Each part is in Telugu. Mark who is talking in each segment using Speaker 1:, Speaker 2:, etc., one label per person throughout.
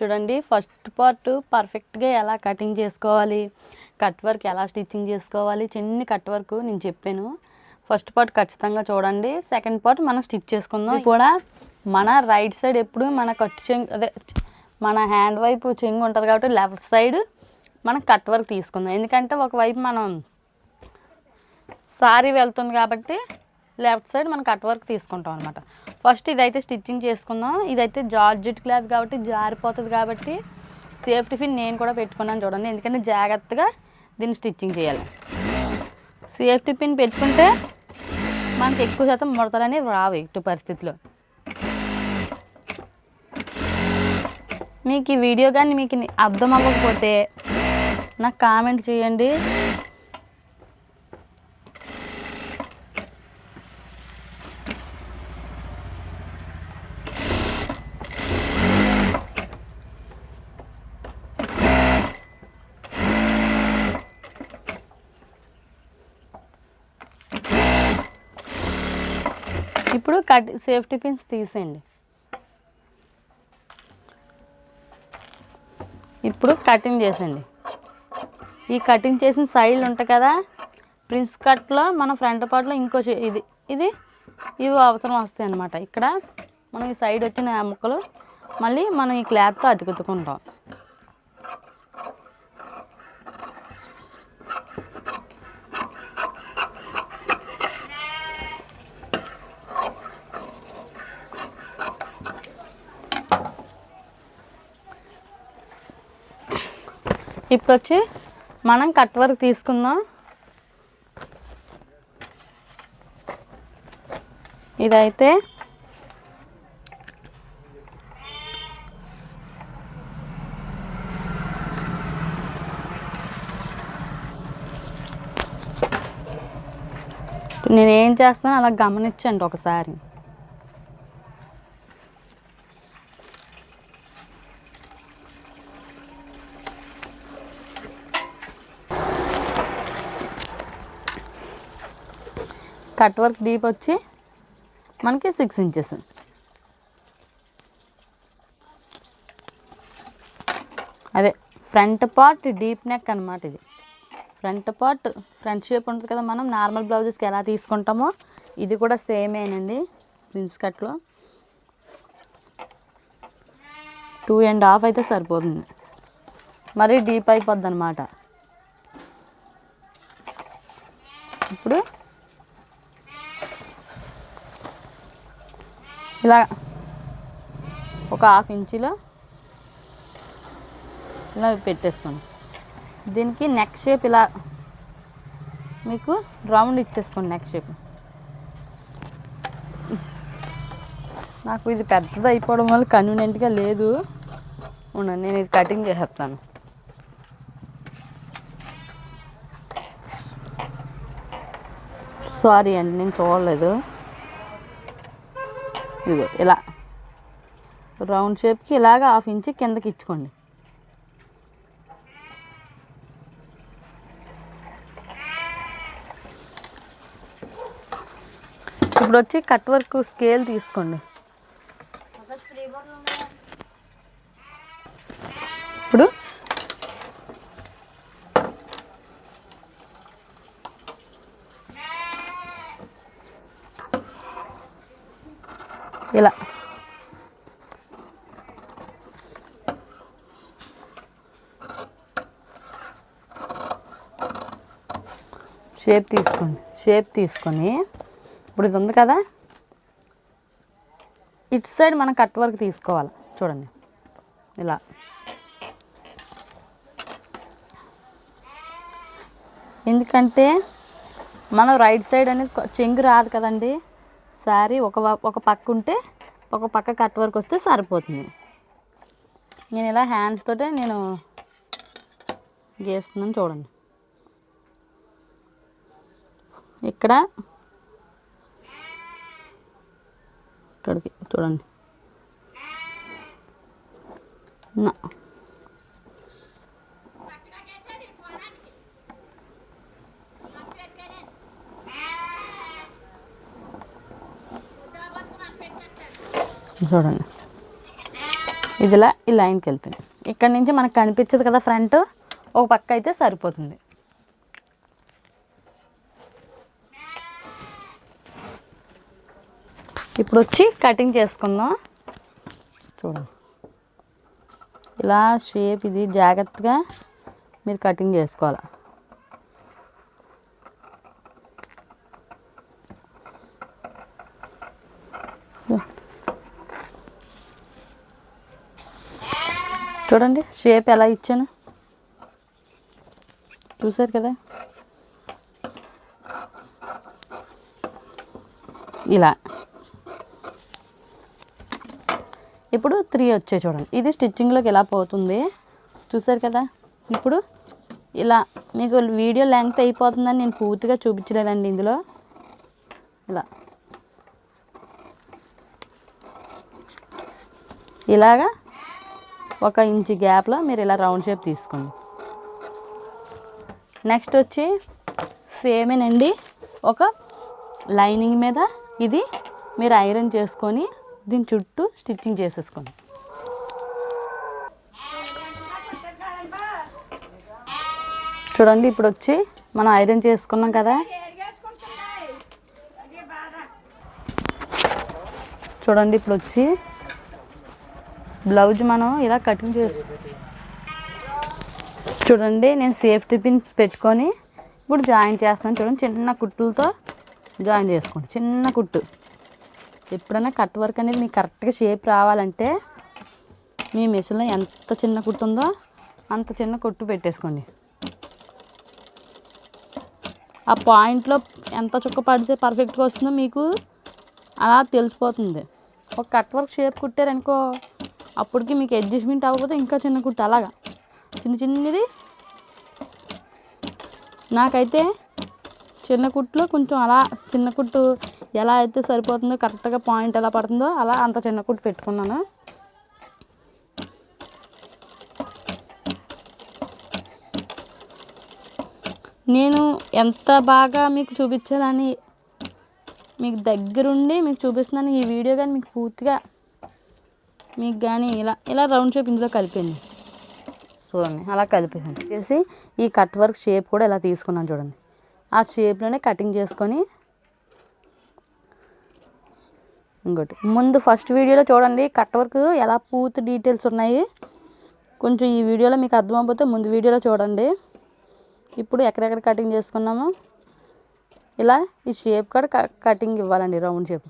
Speaker 1: చూడండి ఫస్ట్ పార్ట్ పర్ఫెక్ట్గా ఎలా కటింగ్ చేసుకోవాలి, కట్ వర్క్ ఎలా స్టిచ్చింగ్ చేసుకోవాలి, చిన్ని కట్ వర్క్ నేను చెప్పాను. ఫస్ట్ పార్ట్ ఖచ్చితంగా చూడండి. సెకండ్ పార్ట్ మనం స్టిచ్ చేసుకుందాం. కూడా మన రైట్ సైడ్ ఎప్పుడు మన కట్ చెంగు అదే మన హ్యాండ్ వైపు చెంగు ఉంటుంది కాబట్టి లెఫ్ట్ సైడ్ మనం కట్ వర్క్ తీసుకుందాం. ఎందుకంటే ఒకవైపు మనం సారీ వెళ్తుంది కాబట్టి లెఫ్ట్ సైడ్ మనం కట్ వర్క్ తీసుకుంటాం అనమాట. ఫస్ట్ ఇదైతే స్టిచ్చింగ్ చేసుకుందాం. ఇదైతే జార్జెట్ క్లాత్ కాబట్టి జారిపోతుంది కాబట్టి సేఫ్టీ పిన్ నేను కూడా పెట్టుకున్నాను చూడండి. ఎందుకంటే జాగ్రత్తగా దీన్ని స్టిచ్చింగ్ చేయాలి. సేఫ్టీ పిన్ పెట్టుకుంటే మనకి ఎక్కువ శాతం ముడతలని రావు ఎట్టి పరిస్థితిలో. మీకు ఈ వీడియో కానీ మీకు అర్థం అవ్వకపోతే నాకు కామెంట్ చేయండి. ఇప్పుడు సేఫ్టీ పిన్స్ తీసేయండి. ఇప్పుడు కటింగ్ చేసేయండి. ఈ కటింగ్ చేసిన సైడ్లు ఉంటాయి కదా, ప్రిన్స్ కట్లో మన ఫ్రంట్ పార్ట్లో ఇంకో ఇవి అవసరం వస్తాయి అన్నమాట. ఇక్కడ మనం ఈ సైడ్ వచ్చిన ముక్కలు మళ్ళీ మనం ఈ క్లాత్తో అతుకుతుకుంటాం. ఇప్పుడు వచ్చి మనం కట్ వర్క్ తీసుకుందాం. ఇదైతే నేనేం చేస్తాను అలా గమనించండి ఒకసారి. కట్ వర్క్ డీప్ వచ్చి మనకి 6 ఇంచెస్. అదే ఫ్రంట్ పార్ట్ డీప్ నెక్ అనమాట. ఇది ఫ్రంట్ పార్ట్ ఫ్రంట్ షేప్ ఉంటుంది కదా, మనం నార్మల్ బ్లౌజెస్కి ఎలా తీసుకుంటామో ఇది కూడా సేమేనండి. ప్రిన్స్ కట్లో 2.5 అయితే సరిపోతుంది, మరీ డీప్ అయిపోద్ది అనమాట. ఇప్పుడు ఇలా ఒక 1/2 ఇంచులో ఇలా పెట్టేసుకోండి. దీనికి నెక్ షేప్ ఇలా మీకు రౌండ్ ఇచ్చేసుకోండి. నెక్ షేప్ నాకు ఇది పెద్దది అయిపోవడం వల్ల కన్వీనియంట్గా లేదు. నేను ఇది కటింగ్ చేసేస్తాను. సారీ అండి, నేను చూడలేదు. ఇదిగో ఇలా రౌండ్ షేప్కి ఇలాగ 1/2 ఇంచు కిందకి ఇచ్చుకోండి. ఇప్పుడు వచ్చి కట్ వర్క్ స్కేల్ తీసుకోండి. ఇప్పుడు ఇలా షేప్ తీసుకోండి. షేప్ తీసుకొని ఇప్పుడు ఇది ఉంది కదా, ఇటు సైడ్ మనం కట్ వర్క్ తీసుకోవాలి. చూడండి ఇలా. ఎందుకంటే మనం రైట్ సైడ్ అనేది చెంగు రాదు కదండి. సారీ ఒక పక్క ఉంటే ఒక పక్క కట్ వర్క్ వస్తే సరిపోతుంది. నేను ఇలా హ్యాండ్స్ తోటే నేను గీస్తున్నాను చూడండి. ఇక్కడ ఇక్కడికి చూడండి. చూడండి ఇదిలా ఈ లైన్కి వెళ్తుంది. ఇక్కడ నుంచి మనకు కనిపించదు కదా ఫ్రంట్, ఒక పక్క అయితే సరిపోతుంది. ఇప్పుడు వచ్చి కటింగ్ చేసుకుందాం. చూడండి ఇలా షేప్ ఇది జాగ్రత్తగా మీరు కటింగ్ చేసుకోవాలి. చూడండి షేప్ ఎలా ఇచ్చాను, చూసారు కదా. ఇలా ఇప్పుడు 3 వచ్చాయి చూడండి. ఇది స్టిచ్చింగ్లోకి ఎలా పోతుంది చూసారు కదా. ఇప్పుడు ఇలా మీకు వీడియో లెంగ్త్ అయిపోతుందని నేను పూర్తిగా చూపించలేదండి. ఇందులో ఇలాగా 1 ఇంచ్ గ్యాప్లో మీరు ఇలా రౌండ్ షేప్ తీసుకోండి. నెక్స్ట్ వచ్చి సేమేనండి, ఒక లైనింగ్ మీద ఇది మీరు ఐరన్ చేసుకొని దీని చుట్టూ స్టిచ్చింగ్ చేసేసుకోండి. చూడండి ఇప్పుడు వచ్చి మనం ఐరన్ చేసుకున్నాం కదా. చూడండి ఇప్పుడు వచ్చి బ్లౌజ్ మనం ఇలా కటింగ్ చూడండి నేను సేఫ్టీ పిన్ పెట్టుకొని ఇప్పుడు జాయిన్ చేస్తున్నాను. చూడండి చిన్న కుట్టులతో జాయిన్ చేసుకోండి. చిన్న కుట్టు. ఎప్పుడైనా కట్ వర్క్ అనేది మీకు కరెక్ట్గా షేప్ రావాలంటే మీ మిషన్లో ఎంత చిన్న కుట్టు ఉందో అంత చిన్న కుట్టు పెట్టేసుకోండి. ఆ పాయింట్లో ఎంత చుక్క పడితే పర్ఫెక్ట్గా వస్తుందో మీకు అలా తెలిసిపోతుంది. ఒక కట్ వర్క్ షేప్ కుట్టారనుకో, అప్పటికి మీకు అడ్జస్ట్మెంట్ అవ్వకపోతే ఇంకా చిన్న కుట్టు అలాగా చిన్నది. నాకైతే చిన్న కుట్టులో కొంచెం అలా చిన్న కుట్టు ఎలా అయితే సరిపోతుందో, కరెక్ట్గా పాయింట్ ఎలా పడుతుందో అలా అంత చిన్న కుట్టు పెట్టుకున్నాను. నేను ఎంత బాగా మీకు చూపించాలని మీకు దగ్గరుండి మీకు చూపిస్తున్నాను. ఈ వీడియో కానీ మీకు పూర్తిగా మీకు కానీ ఇలా రౌండ్ షేప్ ఇందులో కలిపింది చూడండి. అలా కలిపేసాను చేసి ఈ కట్ వర్క్ షేప్ కూడా ఇలా తీసుకున్నాను చూడండి. ఆ షేప్లోనే కటింగ్ చేసుకొని ఇంకోటి ముందు ఫస్ట్ వీడియోలో చూడండి కట్ వర్క్ ఎలా పూర్తి డీటెయిల్స్ ఉన్నాయి. కొంచెం ఈ వీడియోలో మీకు అర్థమైపోతే ముందు వీడియోలో చూడండి. ఇప్పుడు ఎక్కడెక్కడ కటింగ్ చేసుకున్నామో ఇలా ఈ షేప్ కూడా కటింగ్ ఇవ్వాలండి, రౌండ్ షేప్.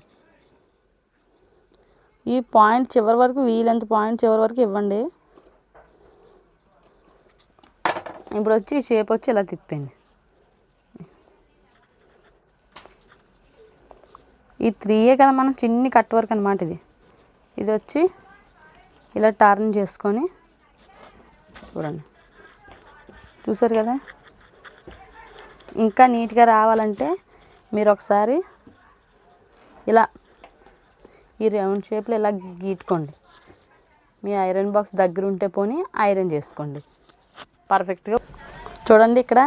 Speaker 1: ఈ పాయింట్ చివరి వరకు వీలెంత పాయింట్ చివరి వరకు ఇవ్వండి. ఇప్పుడు వచ్చి ఈ షేప్ వచ్చి ఇలా తిప్పండి. ఈ 3 కదా మనం చిన్ని కట్ వర్క్ అనమాట. ఇది వచ్చి ఇలా టర్న్ చేసుకొని చూడండి. చూసారు కదా. ఇంకా నీట్గా రావాలంటే మీరు ఒకసారి ఇలా ఈ రౌండ్ షేప్లో ఇలా గీటుకోండి. మీ ఐరన్ బాక్స్ దగ్గర ఉంటే పోనీ ఐరన్ చేసుకోండి పర్ఫెక్ట్గా. చూడండి ఇక్కడ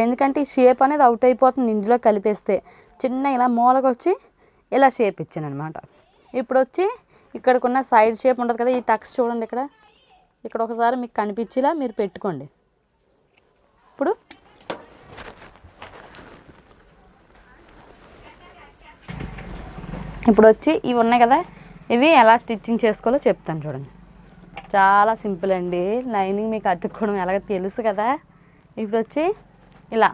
Speaker 1: ఎందుకంటే ఈ షేప్ అనేది అవుట్ అయిపోతుంది ఇందులో కలిపేస్తే. చిన్న ఇలా మూలకు వచ్చి ఇలా షేప్ ఇచ్చాను అనమాట. ఇప్పుడు వచ్చి ఇక్కడికున్న సైడ్ షేప్ ఉంటుంది కదా, ఈ టక్స్ చూడండి ఇక్కడ ఒకసారి మీకు కనిపించేలా మీరు పెట్టుకోండి. ఇప్పుడు వచ్చి ఇవి ఉన్నాయి కదా, ఇవి ఎలా స్టిచ్చింగ్ చేసుకోవాలో చెప్తాను చూడండి. చాలా సింపుల్ అండి. లైనింగ్ మీకు అతుక్కోవడం ఎలాగో తెలుసు కదా. ఇప్పుడు వచ్చి ఇలా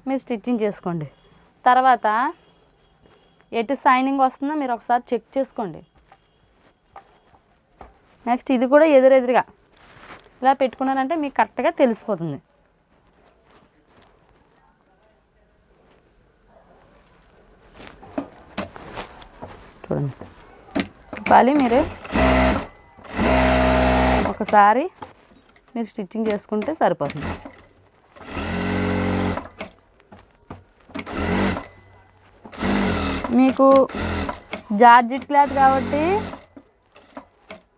Speaker 1: మీరు స్టిచ్చింగ్ చేసుకోండి. తర్వాత ఎటు సైనింగ్ వస్తుందో మీరు ఒకసారి చెక్ చేసుకోండి. నెక్స్ట్ ఇది కూడా ఎదురెదురుగా ఇలా పెట్టుకున్నారంటే మీకు కరెక్ట్గా తెలిసిపోతుంది. చూడండి మళ్ళీ మీరు ఒకసారి మీరు స్టిచ్చింగ్ చేసుకుంటే సరిపోతుంది. మీకు జార్జెట్ క్లాత్ కాబట్టి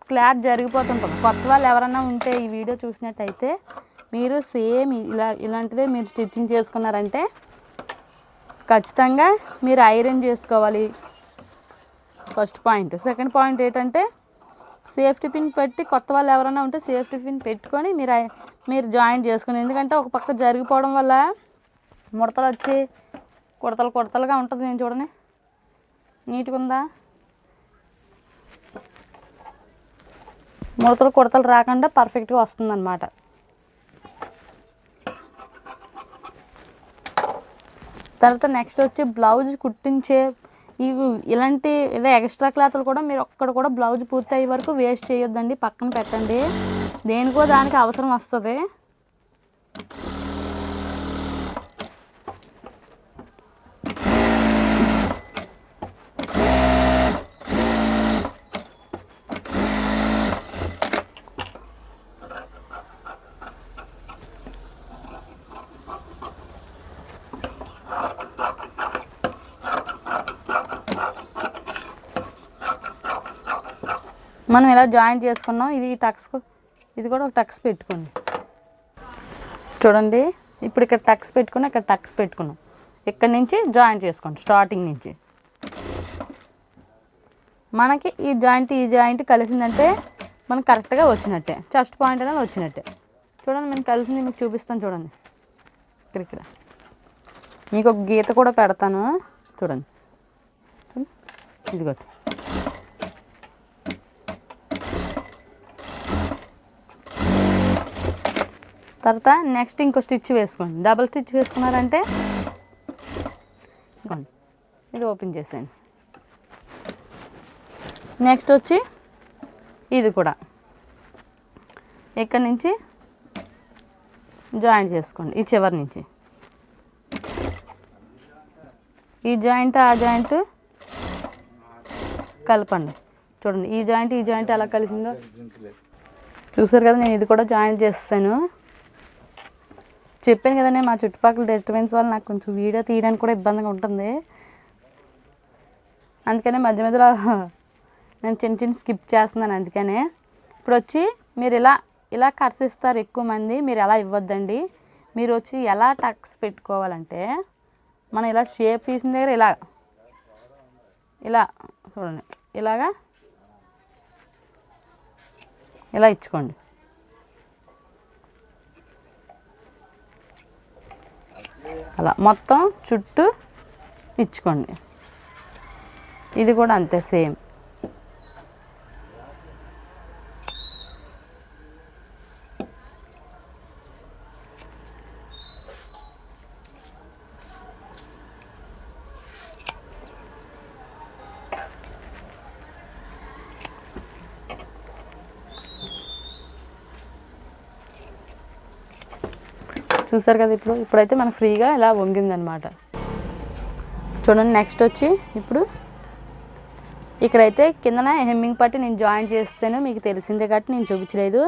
Speaker 1: క్లాత్ జరిగిపోతుంటుంది. కొత్త వాళ్ళు ఎవరైనా ఉంటే ఈ వీడియో చూసినట్టయితే మీరు సేమ్ ఇలాంటిదే మీరు స్టిచ్చింగ్ చేసుకున్నారంటే ఖచ్చితంగా మీరు ఐరన్ చేసుకోవాలి. First point. సెకండ్ పాయింట్ ఏంటంటే సేఫ్టీ పిన్ పెట్టి కొత్త వాళ్ళు ఎవరైనా ఉంటే సేఫ్టీ పిన్ పెట్టుకొని మీరు జాయిన్ చేసుకుని, ఎందుకంటే ఒక పక్క జరిగిపోవడం వల్ల ముడతలు వచ్చి కుడతలుగా ఉంటుంది. నేను చూడండి నీట్గా ఉందా, కుడతలు రాకుండా పర్ఫెక్ట్గా వస్తుందన్నమాట. తర్వాత నెక్స్ట్ వచ్చి బ్లౌజ్ కుట్టించే ఇలాంటి ఇలా ఎక్స్ట్రా క్లాత్లు కూడా మీరు ఒక్కడ కూడా బ్లౌజ్ పూర్తి అయ్యే వరకు వేస్ట్ చేయొద్దండి, పక్కన పెట్టండి. దేనికో దానికి అవసరం వస్తుంది. మనం ఇలా జాయిన్ చేసుకున్నాం. ఇది కూడా ఒక టక్స్ పెట్టుకోండి. చూడండి ఇప్పుడు ఇక్కడ టక్స్ పెట్టుకుని ఇక్కడ టక్స్ పెట్టుకున్నాం. ఇక్కడ నుంచి జాయిన్ చేసుకోండి. స్టార్టింగ్ నుంచి మనకి ఈ జాయింట్ కలిసిందంటే మనకు కరెక్ట్గా వచ్చినట్టే, చెస్ట్ పాయింట్ అనేది వచ్చినట్టే. చూడండి మనం కలిసింది మీకు చూపిస్తాను. చూడండి ఇక్కడ మీకు ఒక గీత కూడా పెడతాను. చూడండి ఇదిగోటి. తర్వాత నెక్స్ట్ ఇంకో స్టిచ్ వేసుకోండి. డబుల్ స్టిచ్ వేసుకున్నారంటే వేసుకోండి. ఇది ఓపెన్ చేసేయండి. నెక్స్ట్ వచ్చి ఇది కూడా ఇక్కడ నుంచి జాయింట్ చేసుకోండి. ఈ చివరి నుంచి ఈ జాయింట్ ఆ జాయింట్ కలపండి. చూడండి ఈ జాయింట్ ఎలా కలిసిందో చూసారు కదా. నేను ఇది కూడా జాయింట్ చేస్తాను. చెప్పాను కదండి మా చుట్టుపక్కల డిస్టర్బెన్స్ వల్ల నాకు కొంచెం వీడియో తీయడానికి కూడా ఇబ్బందిగా ఉంటుంది. అందుకనే మధ్య మధ్యలో నేను చిన్న స్కిప్ చేస్తున్నాను. అందుకనే ఇప్పుడు వచ్చి మీరు ఇలా కట్స్ ఇస్తారు ఎక్కువ మంది. మీరు ఎలా ఇవ్వద్దండి. మీరు వచ్చి ఎలా టక్స్ పెట్టుకోవాలంటే మనం ఇలా షేప్ తీసిన దగ్గర ఇలా చూడండి ఇలా ఇచ్చుకోండి. అలా మొత్తం చుట్టూ ఇచ్చుకోండి. ఇది కూడా అంతే సేమ్. చూసారు కదా. ఇప్పుడైతే మనకు ఫ్రీగా ఇలా వంగిందనమాట. చూడండి నెక్స్ట్ వచ్చి ఇప్పుడు ఇక్కడైతే కిందన హెమ్మింగ్ పట్టి నేను జాయిన్ చేస్తాను. మీకు తెలిసిందే కాబట్టి నేను చూపించలేదు.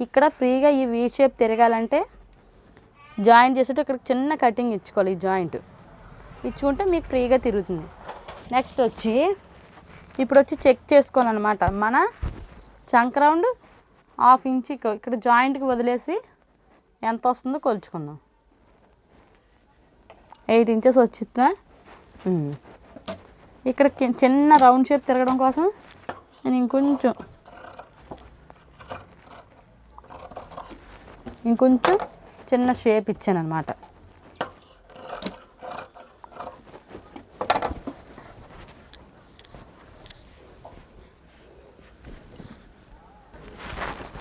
Speaker 1: ఇక్కడ ఫ్రీగా ఈ వీ షేప్ తిరగాలంటే జాయిన్ చేసేటప్పుడు ఇక్కడ చిన్న కటింగ్ ఇచ్చుకోవాలి. ఈ జాయింట్ ఇచ్చుకుంటే మీకు ఫ్రీగా తిరుగుతుంది. నెక్స్ట్ వచ్చి ఇప్పుడు వచ్చి చెక్ చేసుకోవాలన్నమాట. మన చంక్ రౌండ్ 1/2 ఇంచ్ ఇక్కడ జాయింట్కి వదిలేసి ఎంత వస్తుందో కొలుచుకుందాం. 8 ఇంచెస్ వచ్చిందా. ఇక్కడ చిన్న రౌండ్ షేప్ తిరగడం కోసం నేను ఇంకొంచెం చిన్న షేప్ ఇచ్చాను అన్నమాట.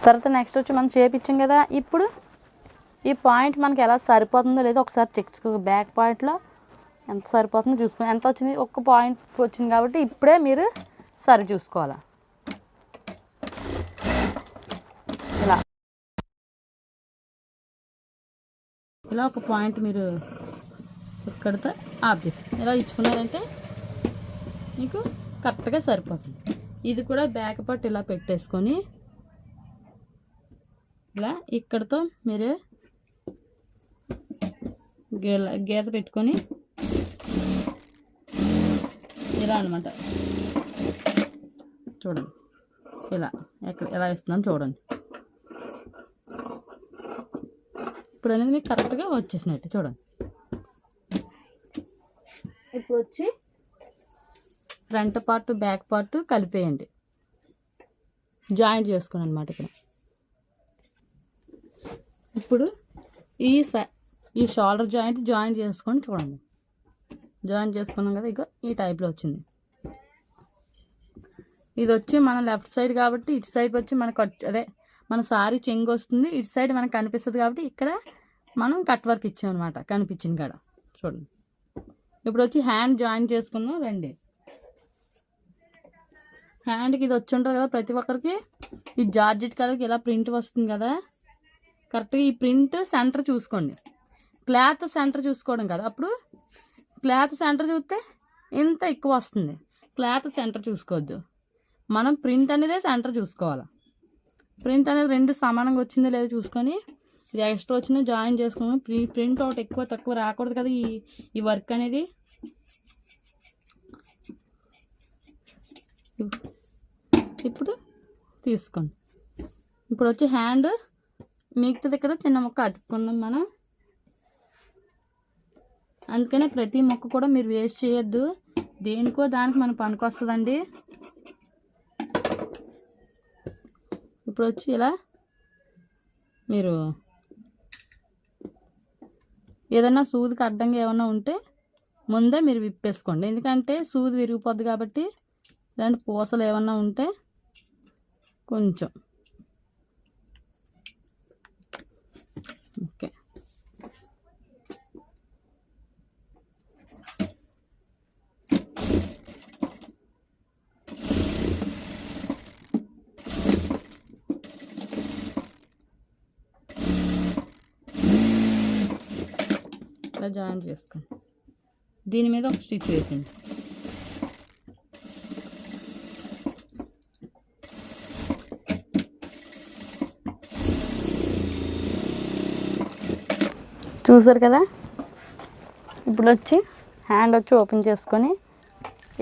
Speaker 1: తర్వాత నెక్స్ట్ వచ్చి మనం షేప్ ఇచ్చాం కదా. ఇప్పుడు ఈ పాయింట్ మనకి ఎలా సరిపోతుందో లేదో ఒకసారి చెక్ చేసుకో. బ్యాక్ పాయింట్లో ఎంత సరిపోతుందో చూసుకుని ఎంత వచ్చింది. ఒక్క పాయింట్ వచ్చింది కాబట్టి ఇప్పుడే మీరు సరి చూసుకోవాలి. ఇలా ఒక పాయింట్ మీరు ఇక్కడితో ఆఫ్ చేసి ఇలా ఇచ్చుకున్నారంటే మీకు కరెక్ట్గా సరిపోతుంది. ఇది కూడా బ్యాక్ పార్ట్ ఇలా పెట్టేసుకొని ఇలా ఇక్కడితో మీరు గీత పెట్టుకొని ఇలా అనమాట. చూడండి ఎలా ఇస్తున్నాను చూడండి. ఇప్పుడు అనేది మీకు కరెక్ట్గా వచ్చేసినట్టు చూడండి. ఇప్పుడు వచ్చి ఫ్రంట్ పార్ట్ బ్యాక్ పార్ట్ కలిపేయండి, జాయింట్ చేసుకోండి అనమాట. ఇక్కడ ఇప్పుడు ఈ షోల్డర్ జాయింట్ చేసుకొని చూడండి. జాయింట్ చేసుకున్నాం కదా, ఇక ఈ టైప్లో వచ్చింది. ఇది వచ్చి మన లెఫ్ట్ సైడ్ కాబట్టి ఇటు సైడ్ వచ్చి మనకు మన సారీ చెంగు వస్తుంది, ఇటు సైడ్ మనకు కనిపిస్తుంది కాబట్టి ఇక్కడ మనం కట్ వర్క్ ఇచ్చామన్నమాట కనిపించింది కాడ. చూడండి ఇప్పుడు వచ్చి హ్యాండ్ జాయిన్ చేసుకుందాం రండి. హ్యాండ్కి ఇది వచ్చి ఉంటుంది కదా, ప్రతి ఒక్కరికి ఈ జార్జెట్ కలర్కి ఇలా ప్రింట్ వస్తుంది కదా, కరెక్ట్గా ఈ ప్రింట్ సెంటర్ చూసుకోండి. క్లాత్ సెంటర్ చూసుకోవడం కదా, అప్పుడు క్లాత్ సెంటర్ చూస్తే ఇంత ఎక్కువ వస్తుంది. క్లాత్ సెంటర్ చూసుకోవద్దు, మనం ప్రింట్ అనేది సెంటర్ చూసుకోవాలి. ప్రింట్ అనేది రెండు సమానంగా వచ్చిందో లేదో చూసుకొని ఇది ఎక్స్ట్రా వచ్చిందో జాయిన్ చేసుకుని ప్రింట్ ఒకటి ఎక్కువ తక్కువ రాకూడదు కదా ఈ వర్క్ అనేది. ఇప్పుడు తీసుకోండి. ఇప్పుడు వచ్చి హ్యాండ్ మిగతాది ఇక్కడ చిన్న ముక్క అతుక్కుందాం మనం. అందుకనే ప్రతి ముక్క కూడా మీరు వేస్ట్ చేయొద్దు, దేనికో దానికి మనకు పనికొస్తుందండి. ఇప్పుడు వచ్చి ఇలా మీరు ఏదైనా సూదికి అడ్డంగా ఏమైనా ఉంటే ముందే మీరు విప్పేసుకోండి, ఎందుకంటే సూది విరిగిపోద్ది కాబట్టి. ఇలాంటి పూసలు ఏమన్నా ఉంటే కొంచెం ఓకే. ఇలా జాయిన్ చేసుకోండి. దీని మీద ఒక స్టిచ్ వేసింది. చూసారు కదా, ఇప్పుడు వచ్చి హ్యాండ్ వచ్చి ఓపెన్ చేసుకొని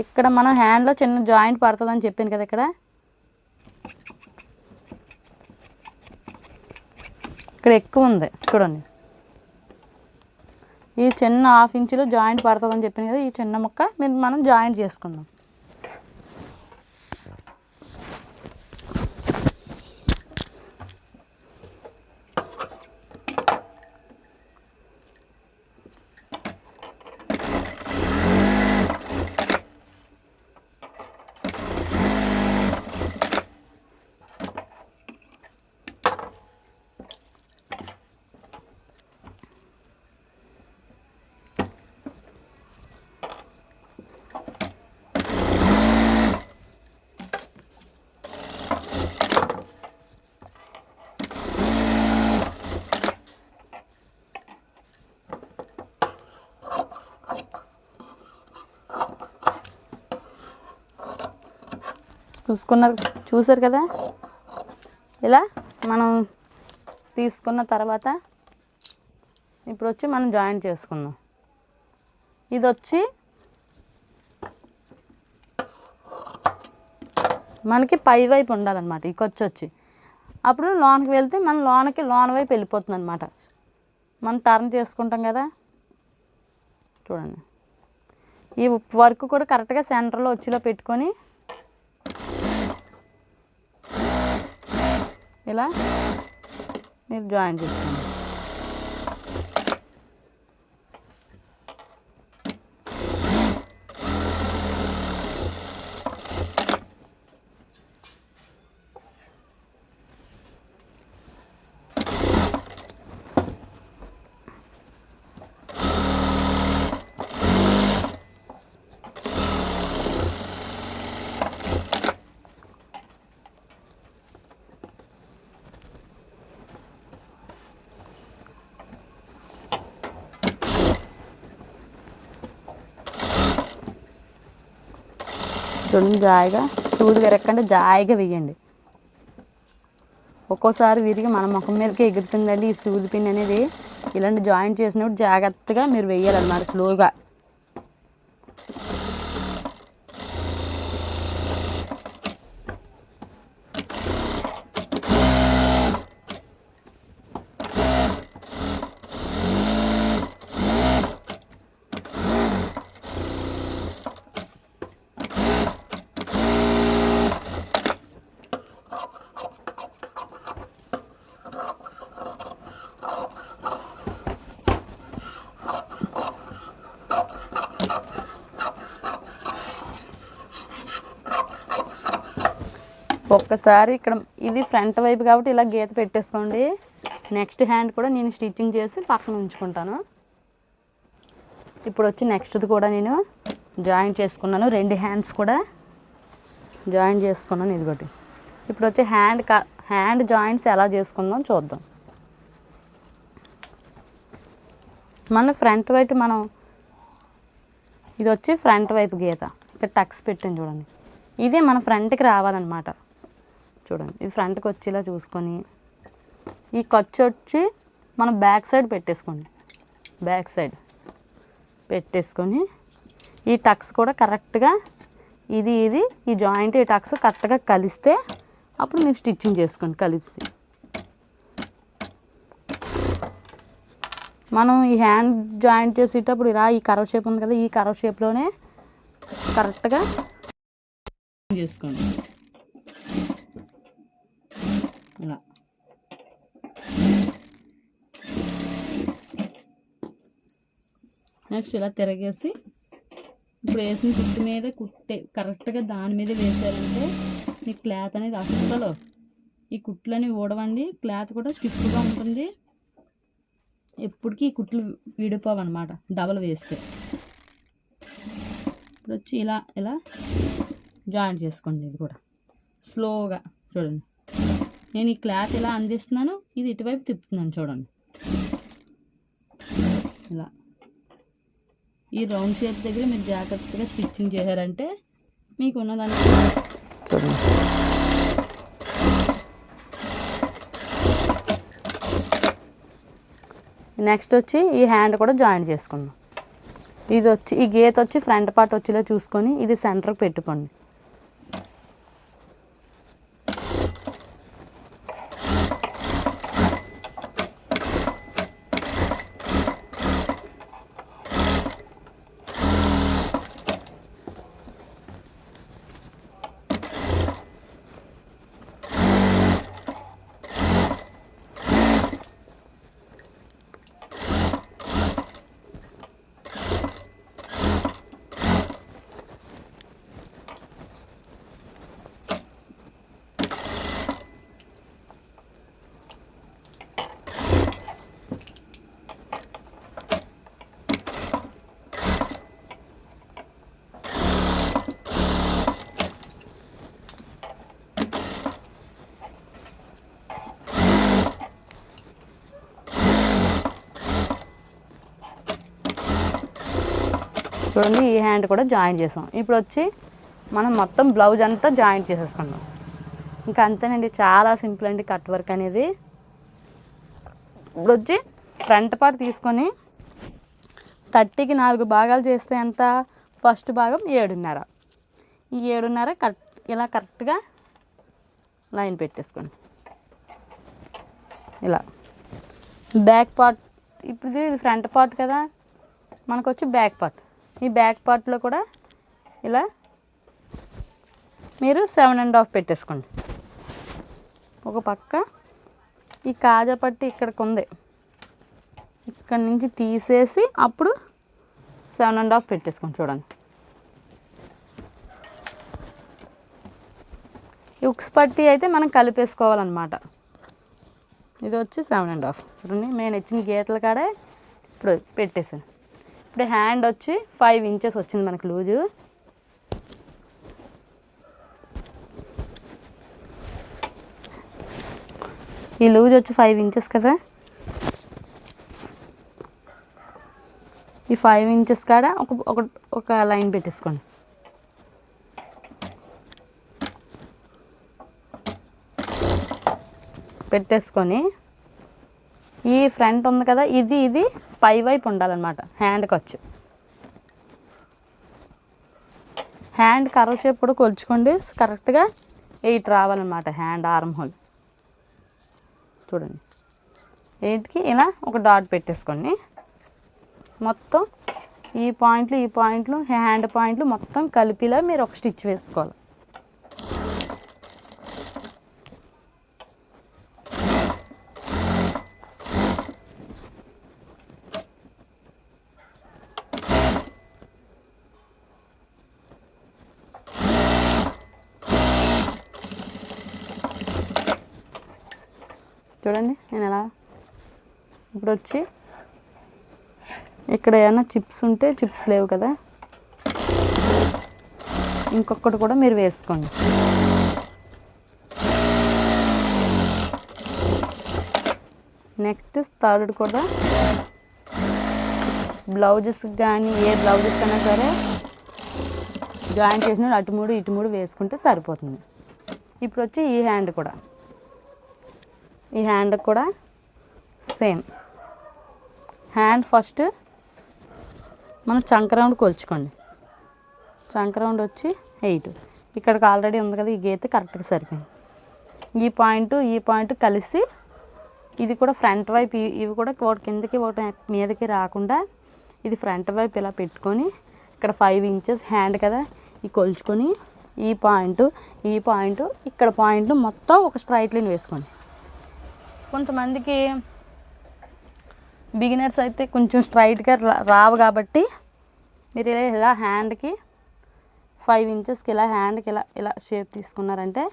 Speaker 1: ఇక్కడ మనం హ్యాండ్లో చిన్న జాయింట్ పడుతుందని చెప్పాను కదా, ఇక్కడ ఎక్కువ ఉంది చూడండి. ఈ చిన్న 1/2 ఇంచులో జాయింట్ పడుతుందని చెప్పాను కదా, ఈ చిన్న ముక్క మనం జాయింట్ చేసుకుందాం. చూసారు కదా, ఇలా మనం తీసుకున్న తర్వాత ఇప్పుడు వచ్చి మనం జాయింట్ చేసుకుందాం. ఇది వచ్చి మనకి పై వైపు ఉండాలన్నమాట. ఈ కొచ్చి వచ్చి అప్పుడు లోనకి వెళ్తే మన లోన వైపు వెళ్ళిపోతుంది అనమాట. మనం టర్న్ చేసుకుంటాం కదా, చూడండి. ఈ వర్క్ కూడా కరెక్ట్గా సెంటర్లో వచ్చేలా పెట్టుకొని ఇలా మీరు జాయిన్ చేసుకోండి. చూడండి, జాయిగా సూది విరక్కండి, జాయిగా వేయండి. ఒక్కోసారి విరిగి మన ముఖం మీదకి ఎగురుతుందండి ఈ సూది పిన్ అనేది. ఇలాంటి జాయింట్ చేసినప్పుడు జాగ్రత్తగా మీరు వేయాలన్నమాట, స్లోగా. ఒక్కసారి ఇక్కడ ఇది ఫ్రంట్ వైపు కాబట్టి ఇలా గీత పెట్టేసుకోండి. నెక్స్ట్ హ్యాండ్ కూడా నేను స్టిచ్చింగ్ చేసి పక్కన ఉంచుకుంటాను. ఇప్పుడు వచ్చి నెక్స్ట్ది కూడా నేను జాయిన్ చేసుకున్నాను. 2 హ్యాండ్స్ కూడా జాయిన్ చేసుకున్నాను. ఇదిగోటి ఇప్పుడు వచ్చి హ్యాండ్ జాయింట్స్ ఎలా చేసుకుందాం చూద్దాం. మన ఫ్రంట్ వైపు ఇది వచ్చి ఫ్రంట్ వైపు గీత ఇక్కడ టక్స్ పెట్టాను చూడండి. ఇది మన ఫ్రంట్కి రావాలన్నమాట. చూడండి ఇది ఫ్రంట్కి వచ్చేలా చూసుకొని ఈ ఖర్చు వచ్చి మనం బ్యాక్ సైడ్ పెట్టేసుకోండి. బ్యాక్ సైడ్ పెట్టేసుకొని ఈ టక్స్ కూడా కరెక్ట్గా ఇది ఈ జాయింట్ ఈ టక్స్ కరెక్ట్గా కలిస్తే అప్పుడు మీరు స్టిచ్చింగ్ చేసుకోండి. కలిసి మనం ఈ హ్యాండ్ జాయింట్ చేసేటప్పుడు ఇలా ఈ కర్వ్ షేప్ ఉంది కదా, ఈ కర్వ్ షేప్లోనే కరెక్ట్గా చేసుకోండి. ఇలా నెక్స్ట్ ఇలా తిరగేసి ఇప్పుడు వేసిన కుట్టు మీద కరెక్ట్గా దాని మీద వేసారంటే మీ క్లాత్ అనేది అస్సలు ఈ కుట్లని ఊడవండి. క్లాత్ కూడా స్టిఫ్గా ఉంటుంది. ఎప్పటికీ ఈ కుట్లు విడిపోవన్నమాట డబల్ వేస్తే. ఇప్పుడు వచ్చి ఇలా జాయింట్ చేసుకోండి. ఇది కూడా స్లోగా చూడండి. నేను ఈ క్లాత్ ఇలా అందిస్తున్నాను, ఇది ఇటువైపు తిప్పుతున్నాను చూడండి. ఇలా ఈ రౌండ్ షేప్ దగ్గర మీరు జాగ్రత్తగా స్టిచ్చింగ్ చేశారంటే మీకు ఉన్నదాన్ని చూడండి. నెక్స్ట్ వచ్చి ఈ హ్యాండ్ కూడా జాయిన్ చేసుకుందాం. ఇది వచ్చి ఈ గీత వచ్చి ఫ్రంట్ పార్ట్ వచ్చేలా చూసుకొని ఇది సెంటర్కి పెట్టుకోండి. చూడండి ఈ హ్యాండ్ కూడా జాయిన్ చేసాం. ఇప్పుడు వచ్చి మనం మొత్తం బ్లౌజ్ అంతా జాయిన్ చేసేసుకున్నాం. ఇంకా అంతేనండి, చాలా సింపుల్ అండి కట్ వర్క్ అనేది. ఇప్పుడు వచ్చి ఫ్రంట్ పార్ట్ తీసుకొని 30కి 4 భాగాలు చేస్తే ఎంత, ఫస్ట్ భాగం 7.5. ఈ 7.5 ఇలా కరెక్ట్గా లైన్ పెట్టేసుకోండి. ఇలా బ్యాక్ పార్ట్, ఇప్పుడు ఇది ఫ్రంట్ పార్ట్ కదా, మనకు వచ్చి బ్యాక్ పార్ట్. ఈ బ్యాక్ పార్ట్లో కూడా ఇలా మీరు 7.5 పెట్టేసుకోండి. ఒక పక్క ఈ కాజా పట్టి ఇక్కడికి ఉంది, ఇక్కడ నుంచి తీసేసి అప్పుడు 7.5 పెట్టేసుకోండి. చూడండి ఈ ఉక్స్ పట్టి అయితే మనం కలిపేసుకోవాలన్నమాట. ఇది వచ్చి 7.5. చూడండి నేను ఇచ్చిన గీతల కాడే ఇప్పుడు పెట్టేసాను. ఇప్పుడు హ్యాండ్ వచ్చి 5 ఇంచెస్ వచ్చింది మనకు లూజు. ఈ లూజ్ వచ్చి 5 ఇంచెస్ కదా, ఈ 5 ఇంచెస్ కాడ ఒక లైన్ పెట్టేసుకోండి. పెట్టేసుకొని ఈ ఫ్రంట్ ఉంది కదా, ఇది పై వైపు ఉండాలన్నమాట. హ్యాండ్ ఖర్చు, హ్యాండ్ కర్వ్ షేప్ కూడా కొలుచుకోండి. కరెక్ట్గా 8 రావాలన్నమాట హ్యాండ్ ఆర్మ్ హోల్. చూడండి 8కి ఇలా ఒక డాట్ పెట్టేసుకోండి. మొత్తం ఈ పాయింట్లు హ్యాండ్ పాయింట్లు మొత్తం కలిపిలా మీరు ఒక స్టిచ్ వేసుకోవాలి. చూడండి నేను ఎలా. ఇప్పుడు వచ్చి ఇక్కడ ఏమైనా చిప్స్ ఉంటే, చిప్స్ లేవు కదా, ఇంకొకటి కూడా మీరు వేసుకోండి. నెక్స్ట్ థర్డ్ కూడా బ్లౌజెస్ కానీ ఏ బ్లౌజెస్ అయినా సరే జాయిన్ చేసిన అటు 3 ఇటు 3 వేసుకుంటే సరిపోతుంది. ఇప్పుడు వచ్చి ఈ హ్యాండ్ కూడా సేమ్. హ్యాండ్ ఫస్ట్ మనం చంక రౌండ్ కొలుచుకోండి. చంక రౌండ్ వచ్చి 8. ఇక్కడికి ఆల్రెడీ ఉంది కదా, ఈ గీత కరెక్ట్గా సరిపోయింది. ఈ పాయింట్ కలిసి ఇది కూడా ఫ్రంట్ వైపు, ఇవి కూడా ఒకటి కిందకి ఒకటి మీదకి రాకుండా ఇది ఫ్రంట్ వైపు ఇలా పెట్టుకొని ఇక్కడ 5 ఇంచెస్ హ్యాండ్ కదా, ఈ కొలుచుకొని ఈ పాయింట్ ఇక్కడ పాయింట్ మొత్తం ఒక స్ట్రైట్ లైన్ వేసుకోండి. కొంతమందికి బిగినర్స్ అయితే కొంచెం స్ట్రైట్గా రావు కాబట్టి మీరు ఇలా హ్యాండ్కి 5 ఇంచెస్కి ఇలా హ్యాండ్కి ఇలా షేప్ తీసుకున్నారంటే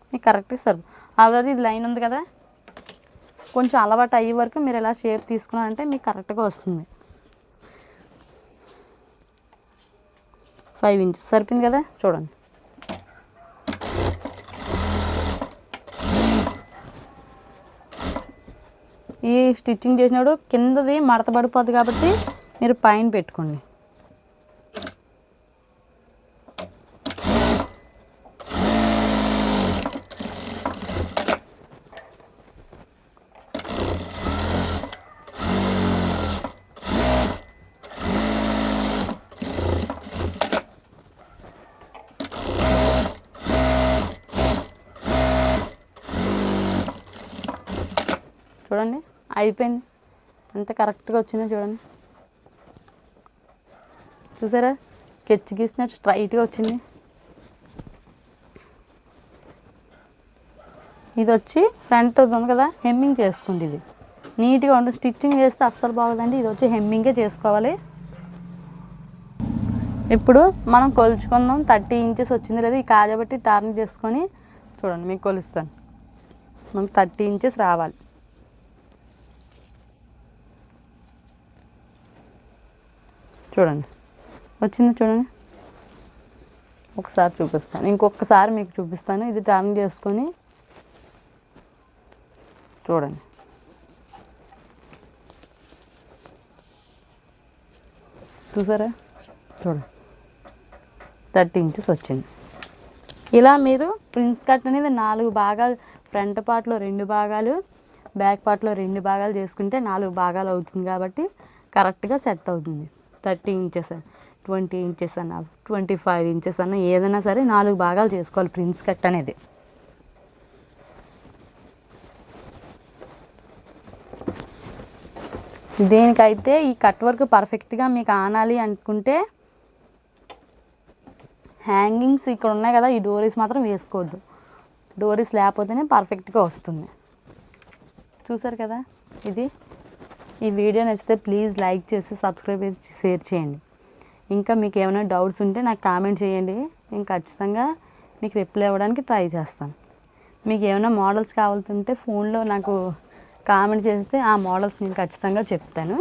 Speaker 1: మీకు కరెక్ట్గా సరిపోతుంది. ఆల్రెడీ ఇది లైన్ ఉంది కదా, కొంచెం అలవాటు అయ్యే వరకు మీరు ఇలా షేప్ తీసుకున్నారంటే మీకు కరెక్ట్గా వస్తుంది. 5 ఇంచెస్ సరిపోయింది కదా, చూడండి. ఈ స్టిచ్చింగ్ చేసినప్పుడు కిందది మడత పడిపోద్ది కాబట్టి మీరు పైన పెట్టుకోండి. చూడండి అయిపోయింది, అంత కరెక్ట్గా వచ్చిందో చూడండి. చూసారా, కెచ్చి గీసినట్టు స్ట్రైట్గా వచ్చింది. ఇది వచ్చి ఫ్రంట్ ఉంది కదా, హెమ్మింగ్ చేసుకోండి. ఇది నీట్గా ఉంటుంది. స్టిచ్చింగ్ చేస్తే అస్సలు బాగోదండి. ఇది వచ్చి హెమ్మింగే చేసుకోవాలి. ఇప్పుడు మనం కొలుచుకుందాం. 30 ఇంచెస్ వచ్చింది లేదు, ఈ కాజబట్టి టర్న్ చేసుకొని చూడండి, మీకు కొలుస్తాను. మనకు 30 ఇంచెస్ రావాలి. చూడండి వచ్చింది, చూడండి. ఒకసారి చూపిస్తాను, ఇంకొకసారి మీకు చూపిస్తాను. ఇది టర్న్ చేసుకొని చూడండి. చూసారా, చూడండి 30 ఇంచెస్ వచ్చింది. ఇలా మీరు ప్రిన్స్ కట్ అనేది 4 భాగాలు, ఫ్రంట్ పార్ట్లో 2 భాగాలు, బ్యాక్ పార్ట్లో 2 భాగాలు చేసుకుంటే 4 భాగాలు అవుతుంది కాబట్టి కరెక్ట్గా సెట్ అవుతుంది. 30 ఇంచెస్, 20 ఇంచెస్ అన్న, 25 ఇంచెస్ అన్న, ఏదైనా సరే 4 భాగాలు చేసుకోవాలి ప్రిన్స్ కట్ అనేది. దేనికైతే ఈ కట్ వర్క్ పర్ఫెక్ట్గా మీకు ఆనాలి అనుకుంటే హ్యాంగింగ్స్ ఇక్కడ ఉన్నాయి కదా, ఈ డోరీస్ మాత్రం వేసుకోవద్దు. డోరీస్ లేకపోతేనే పర్ఫెక్ట్గా వస్తుంది. చూసారు కదా, ఇది ఈ వీడియో నచ్చితే ప్లీజ్ లైక్ చేసి సబ్స్క్రైబ్ చేసి షేర్ చేయండి. ఇంకా మీకు ఏమైనా డౌట్స్ ఉంటే నాకు కామెంట్ చేయండి. నేను ఖచ్చితంగా మీకు రిప్లై ఇవ్వడానికి ట్రై చేస్తాను. మీకు ఏమైనా మోడల్స్ కావాలంటే ఫోన్లో నాకు కామెంట్ చేస్తే ఆ మోడల్స్ నేను ఖచ్చితంగా చెప్తాను.